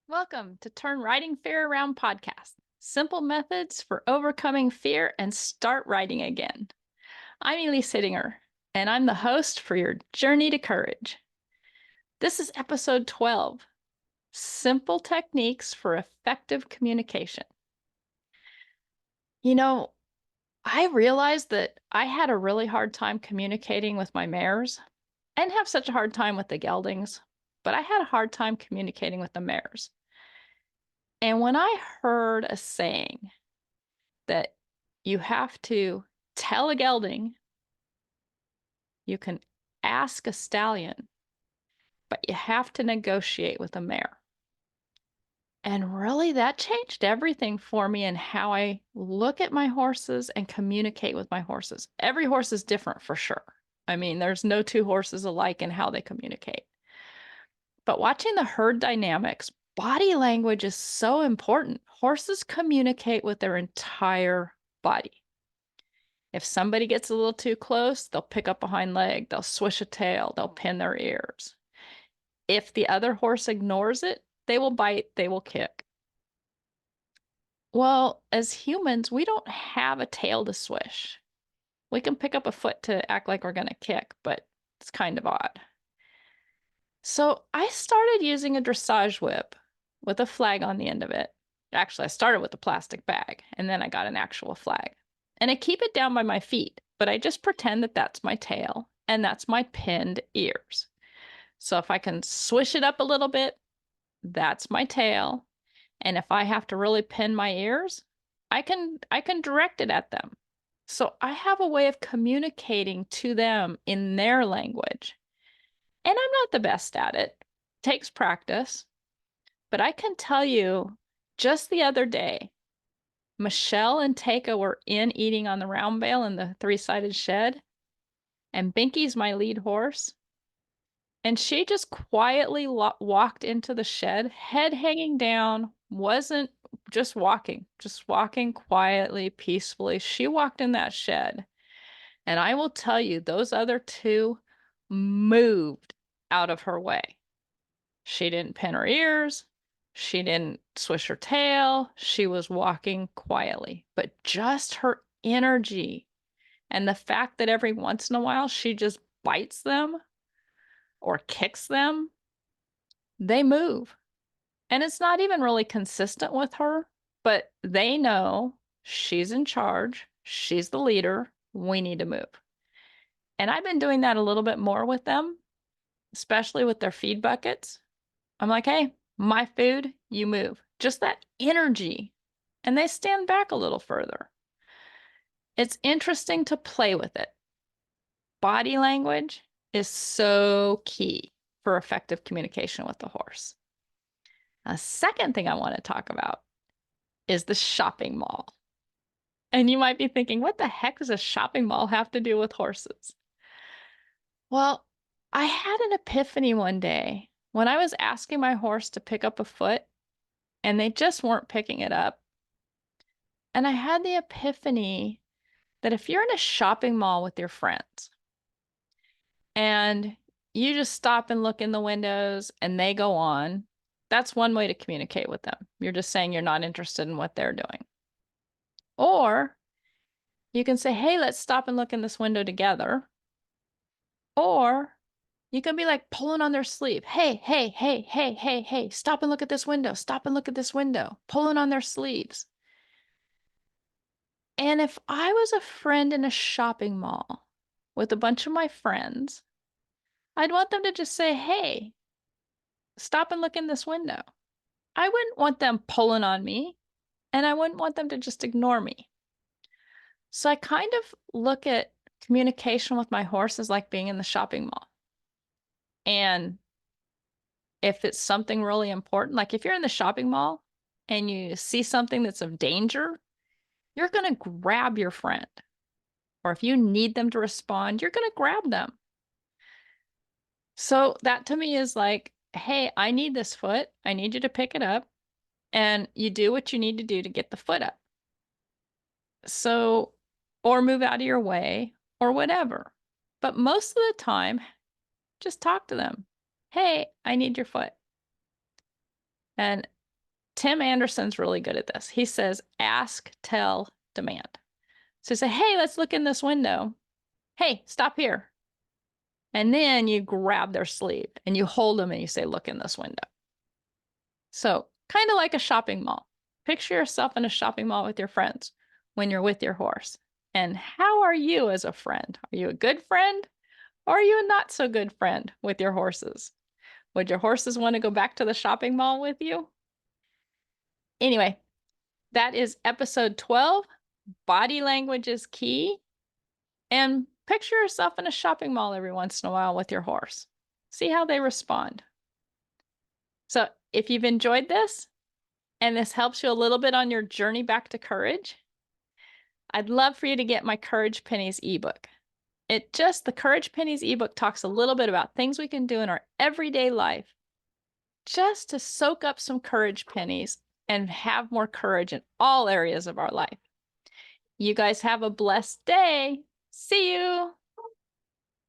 Welcome to Turn Writing Fear Around podcast. Simple methods for overcoming fear and start writing again. I'm Elise Hittinger, and I'm the host for your Journey to Courage. This is episode 12, Simple Techniques for Effective Communication. You know, I realized that I had a really hard time communicating with my mares. I didn't have such a hard time with the geldings, but I had a hard time communicating with the mares. And when I heard a saying that you have to tell a gelding, you can ask a stallion, but you have to negotiate with a mare. And really, that changed everything for me in how I look at my horses and communicate with my horses. Every horse is different for sure. I mean, there's no two horses alike in how they communicate. But watching the herd dynamics, body language is so important. Horses communicate with their entire body. If somebody gets a little too close, they'll pick up a hind leg, they'll swish a tail, they'll pin their ears. If the other horse ignores it, they will bite, they will kick. Well, as humans, we don't have a tail to swish. We can pick up a foot to act like we're going to kick, but it's kind of odd. So I started using a dressage whip with a flag on the end of it. Actually, I started with a plastic bag and then I got an actual flag. And I keep it down by my feet, but I just pretend that that's my tail and that's my pinned ears. So if I can swish it up a little bit, that's my tail. And if I have to really pin my ears, I can direct it at them. So I have a way of communicating to them in their language. And I'm not the best at it. Takes practice. But I can tell you, just the other day, Michelle and Taka were in eating on the round bale in the three-sided shed, and Binky's my lead horse. And she just quietly walked into the shed, head hanging down, wasn't just walking quietly, peacefully. She walked in that shed. And I will tell you, those other two moved out of her way. She didn't pin her ears. She didn't swish her tail. She was walking quietly, but just her energy and the fact that every once in a while she just bites them or kicks them, they move. And it's not even really consistent with her, but they know she's in charge. She's the leader. We need to move. And I've been doing that a little bit more with them, especially with their feed buckets. I'm like, hey, my food, you move. Just that energy. And they stand back a little further. It's interesting to play with it. Body language is so key for effective communication with the horse. A second thing I want to talk about is the shopping mall. And you might be thinking, what the heck does a shopping mall have to do with horses? Well, I had an epiphany one day when I was asking my horse to pick up a foot and they just weren't picking it up. And I had the epiphany that if you're in a shopping mall with your friends and you just stop and look in the windows and they go on, that's one way to communicate with them. You're just saying you're not interested in what they're doing. Or you can say, hey, let's stop and look in this window together. Or you can be like pulling on their sleeve. Hey, hey, hey, hey, hey, hey, stop and look at this window. Stop and look at this window. Pulling on their sleeves. And if I was a friend in a shopping mall with a bunch of my friends, I'd want them to just say, hey, stop and look in this window. I wouldn't want them pulling on me, and I wouldn't want them to just ignore me. So I kind of look at communication with my horse as like being in the shopping mall. And if it's something really important, like if you're in the shopping mall and you see something that's of danger, you're going to grab your friend. Or if you need them to respond, you're going to grab them. So that to me is like, hey, I need this foot. I need you to pick it up. And you do what you need to do to get the foot up. So, or move out of your way or whatever. But most of the time, just talk to them. Hey, I need your foot. And Tim Anderson's really good at this. He says, ask, tell, demand. So say, hey, let's look in this window. Hey, stop here. And then you grab their sleeve and you hold them and you say, look in this window. So kind of like a shopping mall. Picture yourself in a shopping mall with your friends when you're with your horse. And how are you as a friend? Are you a good friend or are you a not so good friend with your horses? Would your horses want to go back to the shopping mall with you? Anyway, that is episode 12. Body language is key. And picture yourself in a shopping mall every once in a while with your horse. See how they respond. So if you've enjoyed this and this helps you a little bit on your journey back to courage, I'd love for you to get my Courage Pennies ebook. The Courage Pennies ebook talks a little bit about things we can do in our everyday life just to soak up some courage pennies and have more courage in all areas of our life. You guys have a blessed day. See you.